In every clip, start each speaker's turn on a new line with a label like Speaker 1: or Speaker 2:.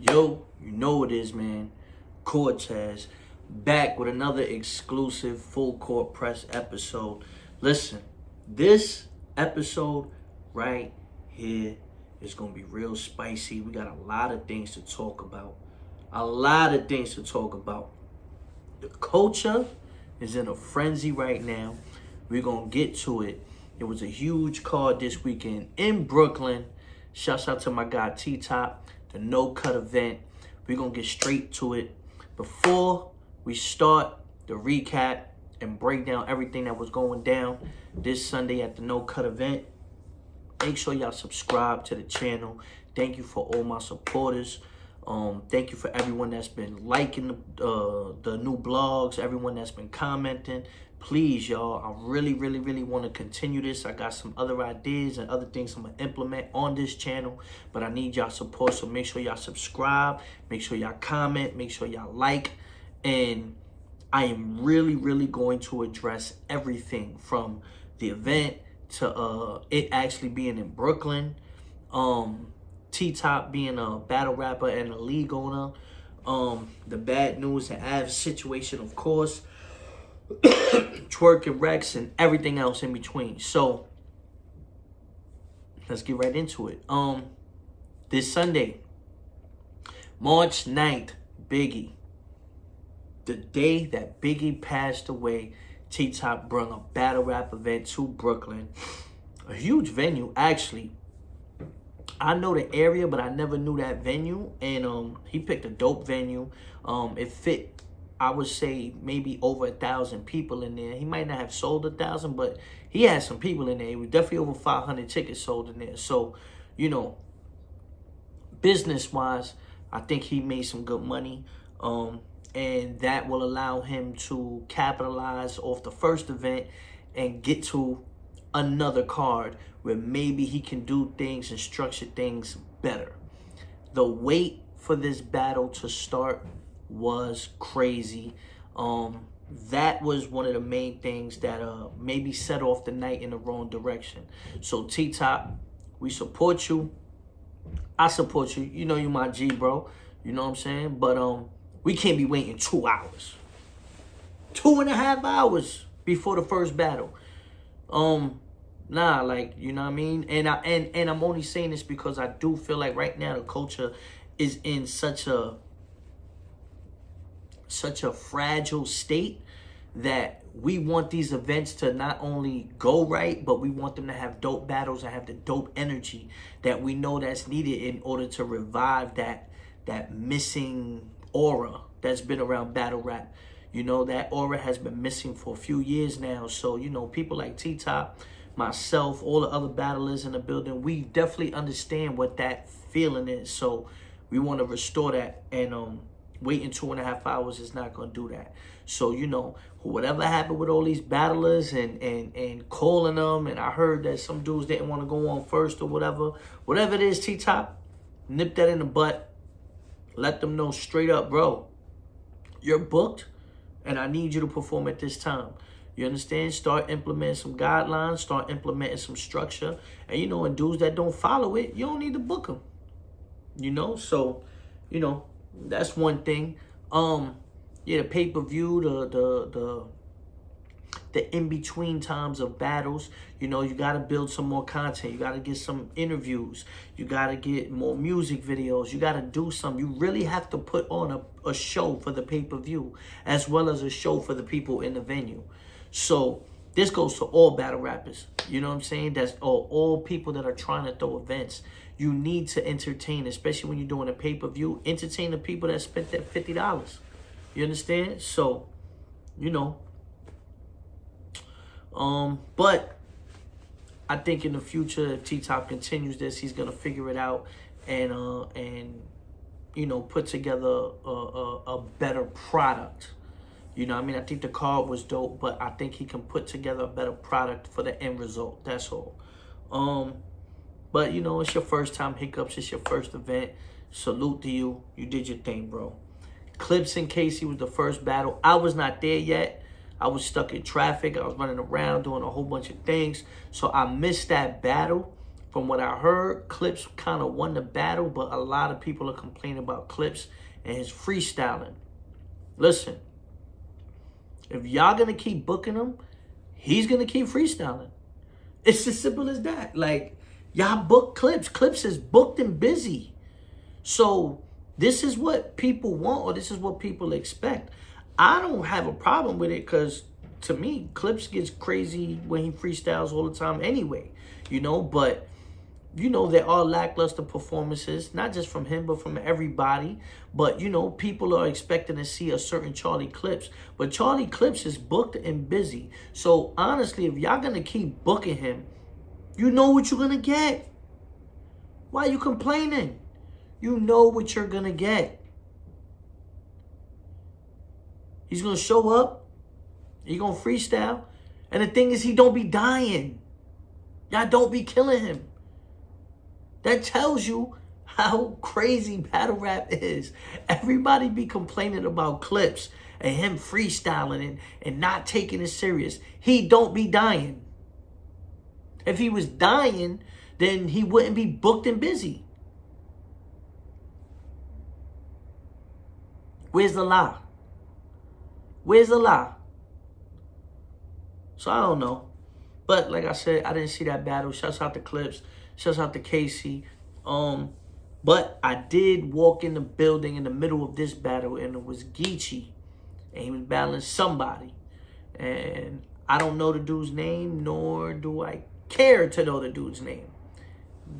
Speaker 1: Yo, you know what it is, man. CORTEZ back with another exclusive full court press episode. Listen, this episode right here is going to be real spicy. We got a lot of things to talk about. The culture is in a frenzy right now. We're going to get to it. It was a huge card this weekend in Brooklyn. Shouts out to my guy T-Top, the No Cut event. We're going to get straight to it. Before we start the recap and break down everything that was going down this Sunday at the No Cut event, make sure y'all subscribe to the channel. Thank you for all my supporters. Thank you for everyone that's been liking the new blogs, everyone that's been commenting. Please, y'all, I really want to continue this. I got some other ideas and other things I'm going to implement on this channel, but I need y'all support, so make sure y'all subscribe, make sure y'all comment, make sure y'all like, and I am really going to address everything from the event to it actually being in Brooklyn, T-Top being a battle rapper and a league owner, the bad news and NEWZ situation, of course, Twerk and Rex and everything else in between. So let's get right into it. This Sunday, March 9th, Biggie. The day that Biggie passed away, T-Top brought a battle rap event to Brooklyn. A huge venue, actually. I know the area, but I never knew that venue. And he picked a dope venue. It fit, I would say, maybe over 1,000 people in there. He might not have sold 1,000, but he had some people in there. It was definitely over 500 tickets sold in there. So, you know, business-wise, I think he made some good money. And that will allow him to capitalize off the first event and get to another card where maybe he can do things and structure things better. The wait for this battle to start was crazy. That was one of the main things that maybe set off the night in the wrong direction. So T-Top, we support you. I support you. You know you my G, bro. You know what I'm saying? But we can't be waiting 2 hours. 2.5 hours before the first battle. Nah, like, you know what I mean? And I'm only saying this because I do feel like right now the culture is in such a fragile state that we want these events to not only go right, but we want them to have dope battles and have the dope energy that we know that's needed in order to revive that missing aura that's been around battle rap. You know, that aura has been missing for a few years now. So, you know, people like T-Top, myself, all the other battlers in the building, we definitely understand what that feeling is. So we want to restore that, and waiting 2.5 hours is not going to do that. So, you know, whatever happened with all these battlers and calling them, and I heard that some dudes didn't want to go on first or whatever it is, T-Top, nip that in the butt. Let them know straight up, bro, you're booked and I need you to perform at this time. You understand? Start implementing some guidelines, start implementing some structure. And, you know, and dudes that don't follow it, you don't need to book them. You know? So, you know, that's one thing. Yeah, the pay-per-view, the in-between times of battles, you know, you got to build some more content. You got to get some interviews. You got to get more music videos. You got to do some. You really have to put on a show for the pay-per-view as well as a show for the people in the venue. So this goes to all battle rappers. You know what I'm saying? That's all people that are trying to throw events. You need to entertain, especially when you're doing a pay-per-view. Entertain the people that spent that $50. You understand? So, you know. But I think in the future, if T-Top continues this, he's gonna figure it out and you know, put together a better product. You know what I mean? I think the card was dope, but I think he can put together a better product for the end result. That's all. But, you know, it's your first time hiccups. It's your first event. Salute to you. You did your thing, bro. Clips and Casey was the first battle. I was not there yet. I was stuck in traffic. I was running around doing a whole bunch of things. So I missed that battle. From what I heard, Clips kind of won the battle, but a lot of people are complaining about Clips and his freestyling. Listen, if y'all gonna keep booking him, he's gonna keep freestyling. It's as simple as that. Like, y'all book Clips. Clips is booked and busy. So this is what people want, or this is what people expect. I don't have a problem with it, because to me, Clips gets crazy when he freestyles all the time anyway, you know. But, you know, there are lackluster performances, not just from him, but from everybody. But, you know, people are expecting to see a certain Charlie Clips. But Charlie Clips is booked and busy. So, honestly, if y'all going to keep booking him, you know what you're going to get. Why are you complaining? You know what you're going to get. He's going to show up. He's going to freestyle. And the thing is, he don't be dying. Y'all don't be killing him. That tells you how crazy battle rap is. Everybody be complaining about Clips and him freestyling and not taking it serious. He don't be dying. If he was dying, then he wouldn't be booked and busy. Where's the lie? Where's the lie? So I don't know. But like I said, I didn't see that battle. Shouts out to Clips. Shouts out to Casey. But I did walk in the building in the middle of this battle, and it was Geechee. And he was battling somebody. And I don't know the dude's name, nor do I care to know the dude's name.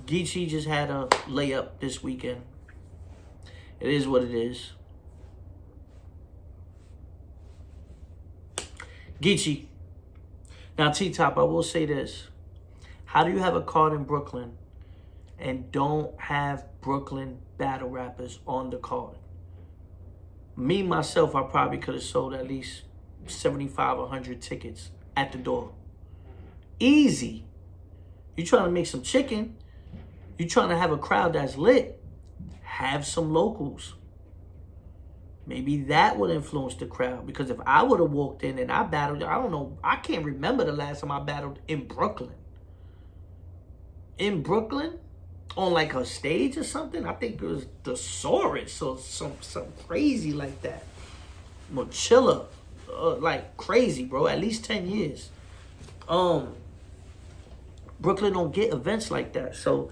Speaker 1: Geechee just had a layup this weekend. It is what it is. Geechee. Now, T-Top, I will say this. How do you have a card in Brooklyn and don't have Brooklyn battle rappers on the card? Me, myself, I probably could have sold at least 75 or 100 tickets at the door. Easy. You trying to make some chicken. You trying to have a crowd that's lit. Have some locals. Maybe that would influence the crowd. Because if I would have walked in and I battled, I don't know, I can't remember the last time I battled in Brooklyn. In Brooklyn? On like a stage or something? I think it was the Saurus or something crazy like that. Mochilla. Like crazy, bro. At least 10 years. Brooklyn don't get events like that. So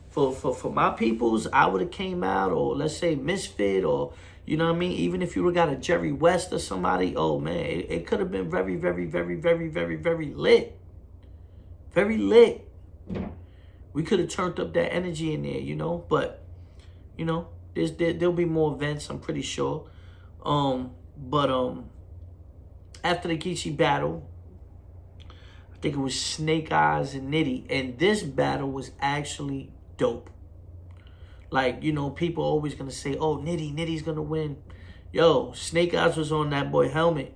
Speaker 1: for my peoples, I would have came out, or let's say Misfit, or you know what I mean? Even if you would have got a Jerry West or somebody, oh man, it could have been very, very, very, very, very, very lit. Very lit. We could have turned up that energy in there, you know? But, you know, there'll be more events, I'm pretty sure. But after the Geechee battle, I think it was Snake Eyes and Nitty. And this battle was actually dope. Like, you know, people always going to say, oh, Nitty's going to win. Yo, Snake Eyes was on that boy helmet.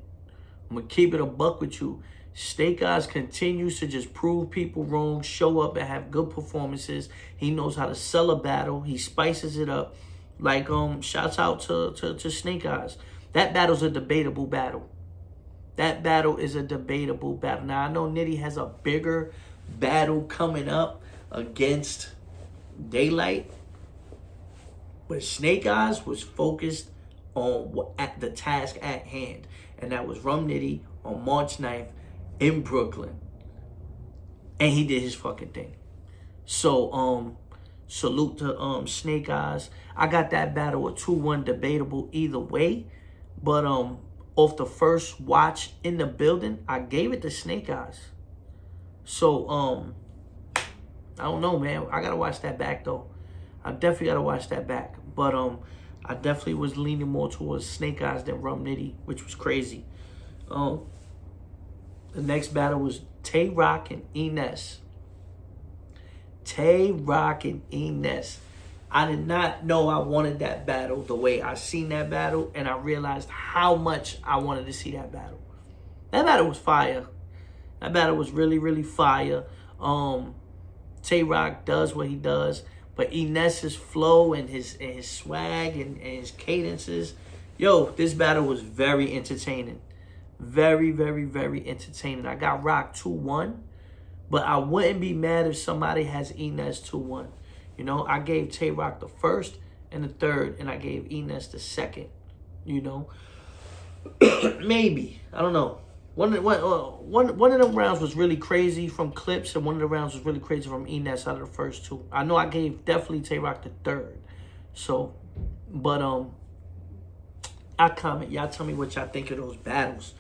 Speaker 1: I'm going to keep it a buck with you. Snake Eyes continues to just prove people wrong, show up and have good performances. He knows how to sell a battle. He spices it up. Like, shouts out to Snake Eyes. That battle's a debatable battle. That battle is a debatable battle. Now, I know Nitty has a bigger battle coming up against Daylight. But Snake Eyes was focused on at the task at hand. And that was Rum Nitty on March 9th in Brooklyn. And he did his fucking thing. So, salute to Snake Eyes. I got that battle a 2-1 debatable either way. But off the first watch in the building, I gave it to Snake Eyes. So, I don't know, man. I gotta watch that back though. I definitely gotta watch that back. But I definitely was leaning more towards Snake Eyes than Rum Nitty, which was crazy. The next battle was Tay Rock and Eness. Tay Rock and Eness. I did not know I wanted that battle the way I seen that battle, and I realized how much I wanted to see that battle. That battle was fire. That battle was really, really fire. Tay Rock does what he does. But Eness's flow and his swag and his cadences, yo, this battle was very entertaining. Very, very, very entertaining. I got Rock 2-1, But I wouldn't be mad if somebody has Eness 2-1. You know, I gave Tay-Rock the first and the third, and I gave Eness the second. You know, maybe, I don't know. One of them rounds was really crazy from Clips, and one of the rounds was really crazy from Eness out of the first two. I know I gave definitely Tay-Rock the third. So, but I comment. Y'all tell me what y'all think of those battles.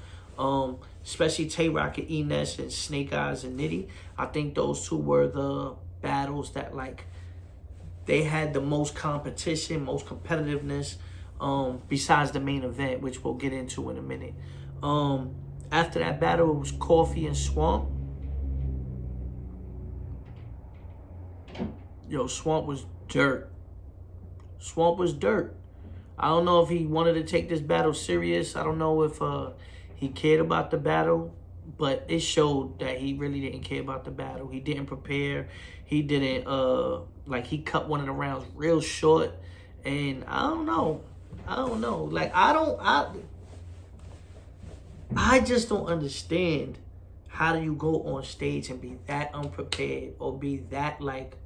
Speaker 1: Especially Tay-Rock and Eness and Snake Eyes and Nitty. I think those two were the battles that, like, they had the most competition, most competitiveness, besides the main event, which we'll get into in a minute. After that battle, it was Coffee and Swamp. Yo, Swamp was dirt. Swamp was dirt. I don't know if he wanted to take this battle serious. I don't know if he cared about the battle, but it showed that he really didn't care about the battle. He didn't prepare. He didn't, like, he cut one of the rounds real short. And I don't know. Like, I just don't understand, how do you go on stage and be that unprepared or be that, like,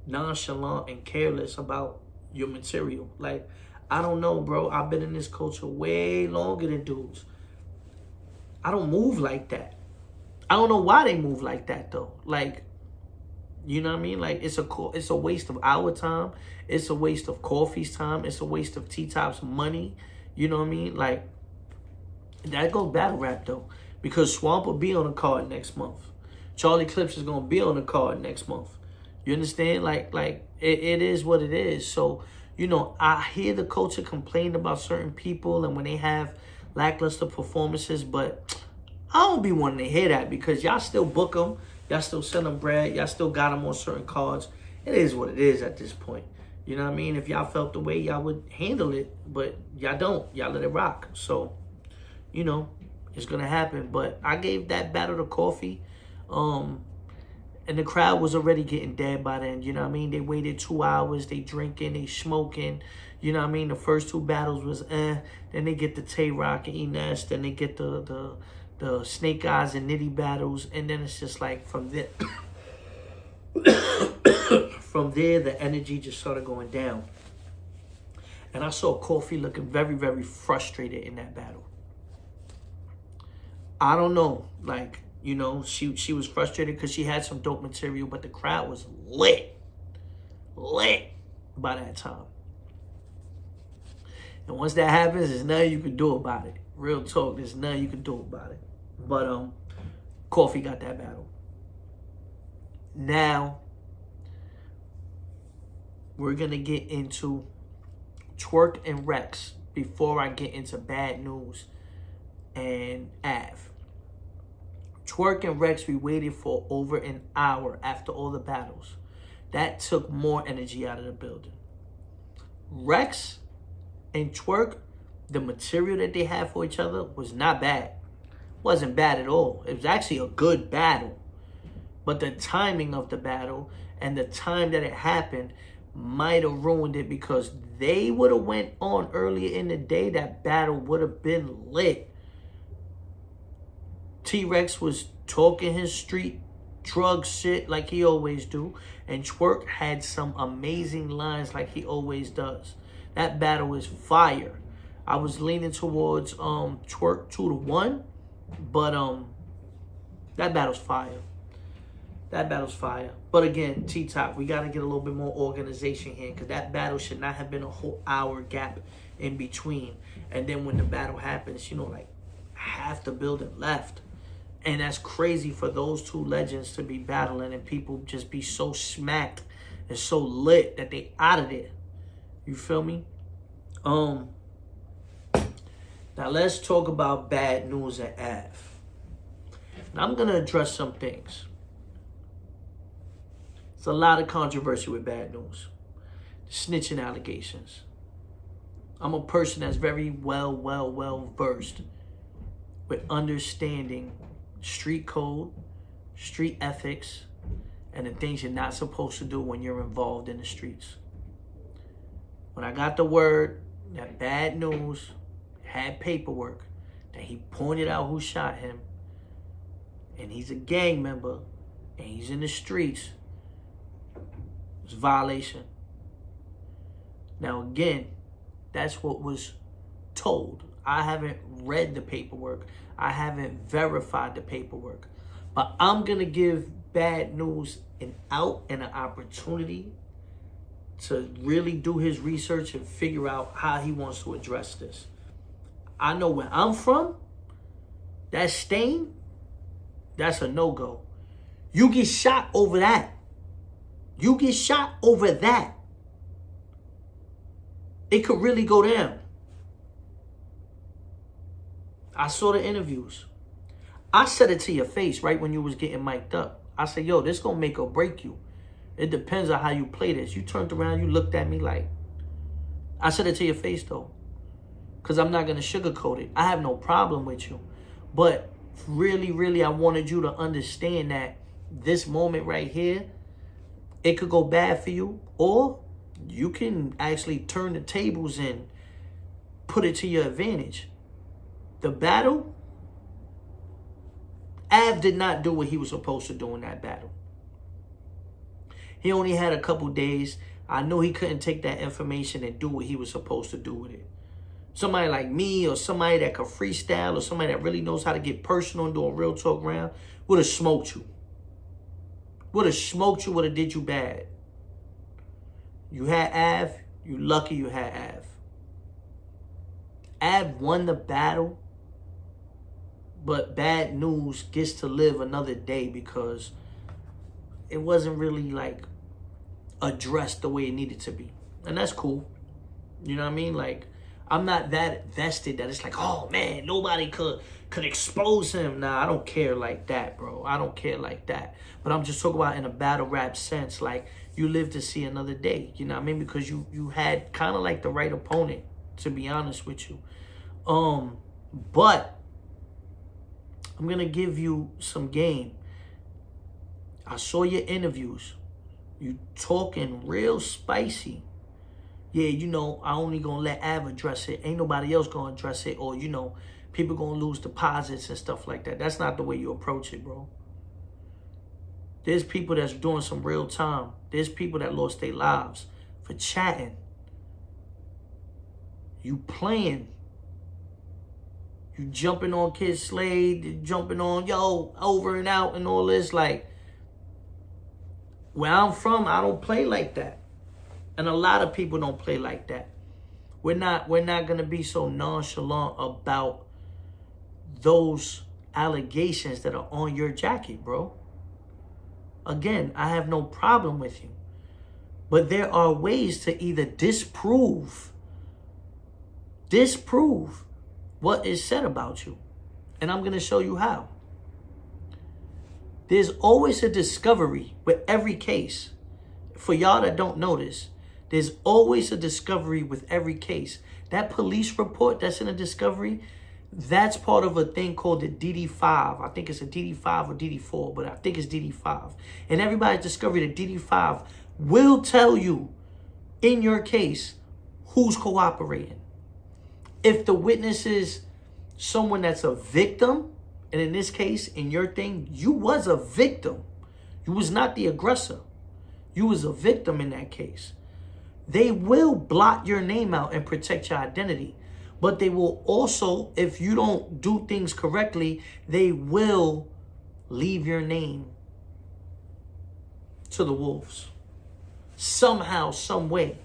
Speaker 1: nonchalant and careless about your material? Like, I don't know, bro. I've been in this culture way longer than dudes. I don't move like that. I don't know why they move like that, though. Like, you know what I mean? Like, it's a waste of our time. It's a waste of Coffee's time. It's a waste of T-Top's money. You know what I mean? Like, that goes battle rap, though. Because Swamp will be on the card next month. Charlie Clips is going to be on the card next month. You understand? Like it is what it is. So, you know, I hear the culture complain about certain people and when they have lackluster performances, but I don't be wanting to hear that because y'all still book them. Y'all still send them bread. Y'all still got them on certain cards. It is what it is at this point. You know what I mean? If y'all felt the way, y'all would handle it, but y'all don't. Y'all let it rock. So, you know, it's going to happen. But I gave that battle to Coffee. And the crowd was already getting dead by then. You know what I mean? They waited 2 hours. They drinking. They smoking. You know what I mean? The first two battles was Then they get the Tay-Rock and Eness. Then they get the Snake Eyes and Nitty battles. And then it's just like from there... from there, the energy just started going down. And I saw Coffee looking very, very frustrated in that battle. I don't know. Like, you know, she was frustrated because she had some dope material, but the crowd was lit by that time. And once that happens, there's nothing you can do about it. Real talk, there's nothing you can do about it. But Coffee got that battle. Now, we're going to get into Twerk and Rex before I get into Bad News and Av. Twerk and Rex, we waited for over an hour after all the battles. That took more energy out of the building. Rex and Twerk, the material that they had for each other was not bad. Wasn't bad at all. It was actually a good battle. But the timing of the battle and the time that it happened might have ruined it, because they would have went on earlier in the day, that battle would have been lit. T-Rex was talking his street drug shit like he always do, and Twerk had some amazing lines like he always does. That battle is fire. I was leaning towards Twerk 2-1, but that battle's fire. That battle's fire. But again, T-Top, we got to get a little bit more organization here, because that battle should not have been a whole hour gap in between. And then when the battle happens, you know, like half the building left. And that's crazy for those two legends to be battling and people just be so smacked and so lit that they out of there. You feel me? Now let's talk about Bad News and Av. Now I'm going to address some things. It's a lot of controversy with Bad News. Snitching allegations. I'm a person that's very well versed with understanding street code, street ethics, and the things you're not supposed to do when you're involved in the streets. When I got the word that Bad News had paperwork, that he pointed out who shot him, and he's a gang member, and he's in the streets, it's a violation. Now again, that's what was told. I haven't read the paperwork. I haven't verified the paperwork. But I'm going to give Bad News an out and an opportunity to really do his research and figure out how he wants to address this. I know where I'm from, that stain, that's a no-go. You get shot over that. You get shot over that. It could really go down. I saw the interviews. I said it to your face right when you was getting mic'd up. I said, yo, this gonna make or break you. It depends on how you play this. You turned around, you looked at me like, I said it to your face though. Because I'm not gonna sugarcoat it. I have no problem with you. But really, really, I wanted you to understand that this moment right here, it could go bad for you, or you can actually turn the tables and put it to your advantage. The battle, Av did not do what he was supposed to do in that battle. He only had a couple days. I know he couldn't take that information and do what he was supposed to do with it. Somebody like me or somebody that could freestyle or somebody that really knows how to get personal and do a real talk round would have smoked you. Would have smoked you, would have did you bad. You had Av, you lucky you had Av. Av won the battle, but Bad News gets to live another day because it wasn't really like addressed the way it needed to be. And that's cool. You know what I mean? Like, I'm not that vested that it's like, oh man, nobody could expose him. Nah, I don't care like that, bro. I don't care like that. But I'm just talking about in a battle rap sense, like you live to see another day. You know what I mean? Because you had kind of like the right opponent, to be honest with you. But I'm gonna give you some game. I saw your interviews. You talking real spicy. Yeah, you know, I only gonna let Av address it. Ain't nobody else gonna address it. Or, you know, people gonna lose deposits and stuff like that. That's not the way you approach it, bro. There's people that's doing some real time. There's people that lost their lives for chatting. You playing. You jumping on Kid Slade, jumping on, yo, over and out and all this. Like, where I'm from, I don't play like that. And a lot of people don't play like that. We're not gonna be so nonchalant about those allegations that are on your jacket, bro. Again, I have no problem with you. But there are ways to either disprove what is said about you. And I'm gonna show you how. There's always a discovery with every case. For y'all that don't know this, there's always a discovery with every case. That police report that's in a discovery, that's part of a thing called the DD5. I think it's a DD5 or DD4, but I think it's DD5. And everybody's discovery, the DD5 will tell you in your case who's cooperating. If the witness is someone that's a victim, and in this case, in your thing, you was a victim. You was not the aggressor. You was a victim in that case. They will blot your name out and protect your identity. But they will also, if you don't do things correctly, they will leave your name to the wolves. Somehow, some way.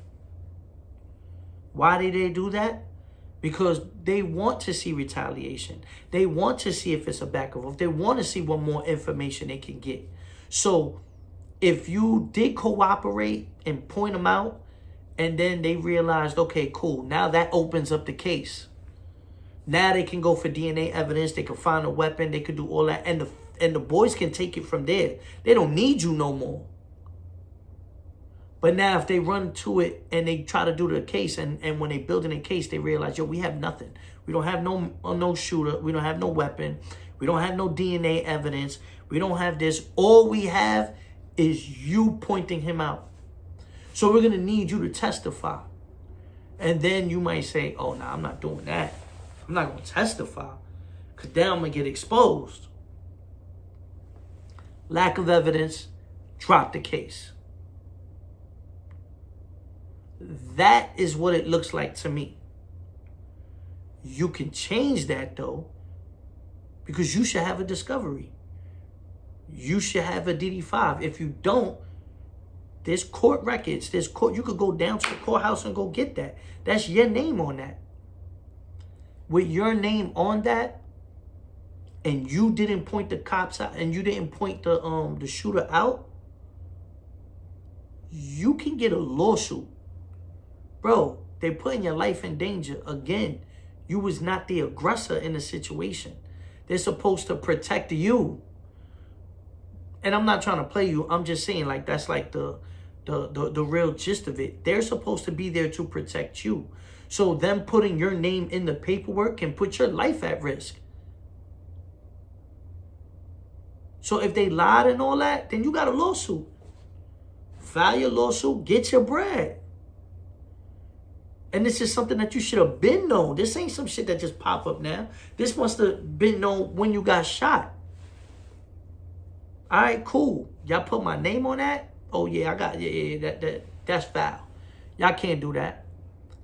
Speaker 1: Why did they do that? Because they want to see retaliation. They want to see if it's a back and forth. They want to see what more information they can get. So if you did cooperate and point them out, and then they realized, okay, cool, now that opens up the case. Now they can go for DNA evidence. They can find a weapon. They can do all that. And the boys can take it from there. They don't need you no more. But now if they run to it and they try to do the case, and when they building a case, they realize, yo, we have nothing. We don't have no shooter. We don't have no weapon. We don't have no DNA evidence. We don't have this. All we have is you pointing him out. So we're going to need you to testify. And then you might say, oh, no, I'm not doing that. I'm not going to testify because then I'm going to get exposed. lack of evidence, drop the case. That is what it looks like to me. You can change that though, because you should have a discovery. You should have a DD5. If you don't, there's court records. There's court. You could go down to the courthouse and go get that. That's your name on that. With your name on that, and you didn't point the cops out, and you didn't point the shooter out, you can get a lawsuit. Bro, they're putting your life in danger. Again, you was not the aggressor in the situation. They're supposed to protect you. And I'm not trying to play you. I'm just saying, like, that's like the real gist of it. They're supposed to be there to protect you. So them putting your name in the paperwork can put your life at risk. So if they lied and all that, then you got a lawsuit. File your lawsuit, get your bread. And this is something that you should have been known. This ain't some shit that just pop up now. This must have been known when you got shot. All right, cool. Y'all put my name on that? Oh yeah, that's foul. Y'all can't do that.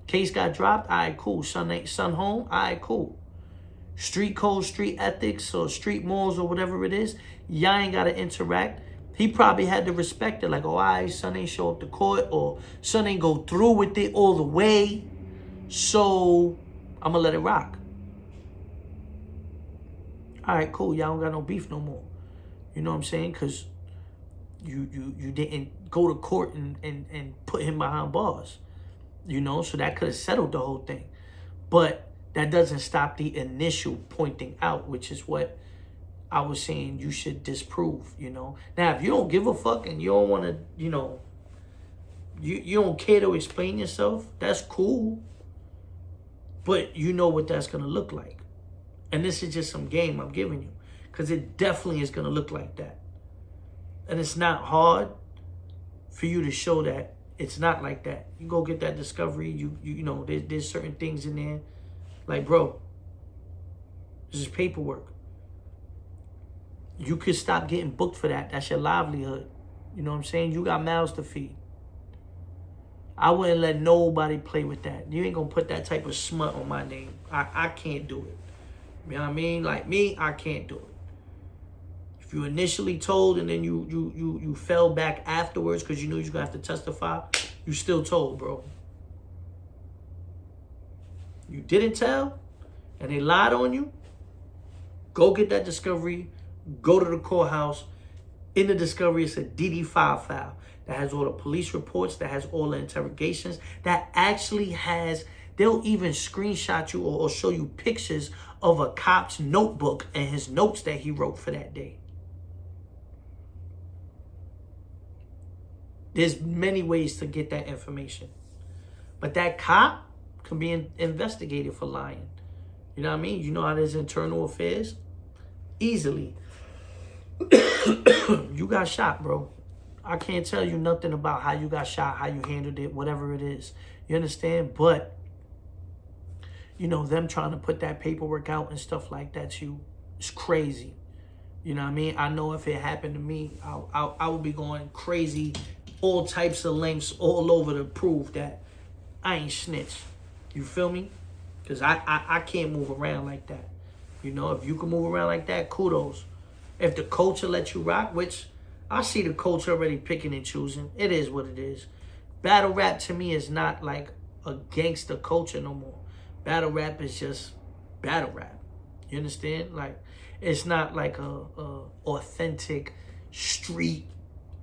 Speaker 1: Case got dropped. All right, cool. Son home. All right, cool. Street code, street ethics, or street morals, or whatever it is. Y'all ain't got to interact. He probably had to respect it. Like, oh, all right, son ain't show up to court, or son ain't go through with it all the way. So I'm going to let it rock. All right, cool. Y'all don't got no beef no more. You know what I'm saying? Because you didn't go to court and put him behind bars. You know, so that could have settled the whole thing. But that doesn't stop the initial pointing out, which is what I was saying you should disprove, you know. Now, if you don't give a fuck and you don't want to, you know, you don't care to explain yourself, that's cool. But you know what that's going to look like. And this is just some game I'm giving you. Because it definitely is going to look like that. And it's not hard for you to show that it's not like that. You go get that discovery. You know, there's certain things in there. Like, bro, this is paperwork. You could stop getting booked for that. That's your livelihood. You know what I'm saying? You got mouths to feed. I wouldn't let nobody play with that. You ain't going to put that type of smut on my name. I can't do it. You know what I mean? Like me, I can't do it. If you initially told and then you fell back afterwards because you knew you were going to have to testify, you still told, bro. You didn't tell and they lied on you, go get that discovery, go to the courthouse. In the discovery, it's a DD5 file that has all the police reports, that has all the interrogations, that actually has, they'll even screenshot you or show you pictures of a cop's notebook and his notes that he wrote for that day. There's many ways to get that information. But that cop can be investigated for lying. You know what I mean? You know how there's internal affairs? Easily. You got shot, bro. I can't tell you nothing about how you got shot, how you handled it, whatever it is. You understand? But, you know, them trying to put that paperwork out and stuff like that, it's crazy. You know what I mean? I know if it happened to me, I would be going crazy, all types of lengths all over to prove that I ain't snitch. You feel me? Because I can't move around like that. You know, if you can move around like that, kudos. If the culture lets you rock, which I see the culture already picking and choosing. It is what it is. Battle rap to me is not like a gangster culture no more. Battle rap is just battle rap. You understand? Like, it's not like a authentic street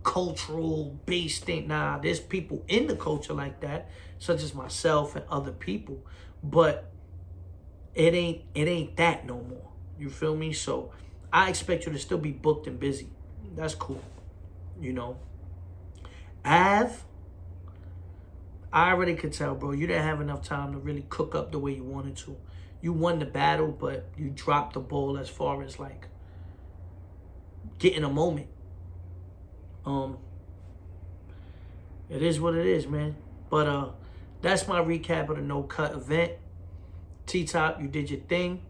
Speaker 1: cultural based thing. Nah, there's people in the culture like that, such as myself and other people. But it ain't that no more. You feel me? So I expect you to still be booked and busy. That's cool. You know. I already could tell, bro, you didn't have enough time to really cook up the way you wanted to. You won the battle, but you dropped the ball as far as like getting a moment. It is what it is, man. But that's my recap of the No Cut event. T-Top, you did your thing.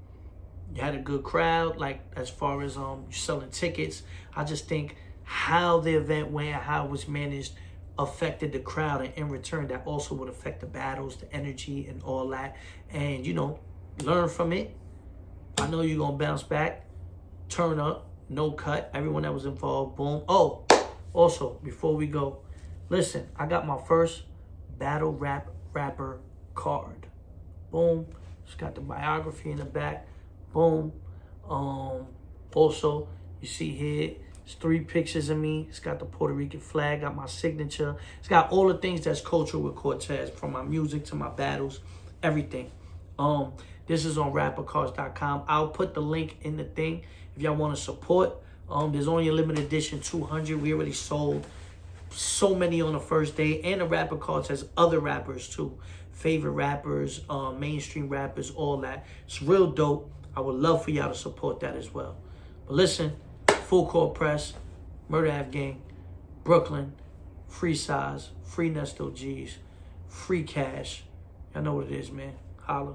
Speaker 1: You had a good crowd, like as far as selling tickets. I just think how the event went, how it was managed, affected the crowd, and in return, that also would affect the battles, the energy, and all that. And you know, learn from it. I know you're gonna bounce back, turn up, no cut. Everyone that was involved, boom. Oh, also before we go, listen, I got my first battle rapper card. Boom. It's got the biography in the back. Boom. Also, you see here, it's 3 pictures of me. It's got the Puerto Rican flag, got my signature. It's got all the things that's cultural with Cortez, from my music to my battles, everything. This is on rappercards.com. I'll put the link in the thing if y'all want to support. There's only a limited edition, 200. We already sold so many on the first day. And the Rapper Cards has other rappers too. Favorite rappers, mainstream rappers, all that. It's real dope. I would love for y'all to support that as well. But listen, Full Court Press, Murder Ave Gang, Brooklyn, free size, free Nesto G's, free cash. Y'all know what it is, man. Holla.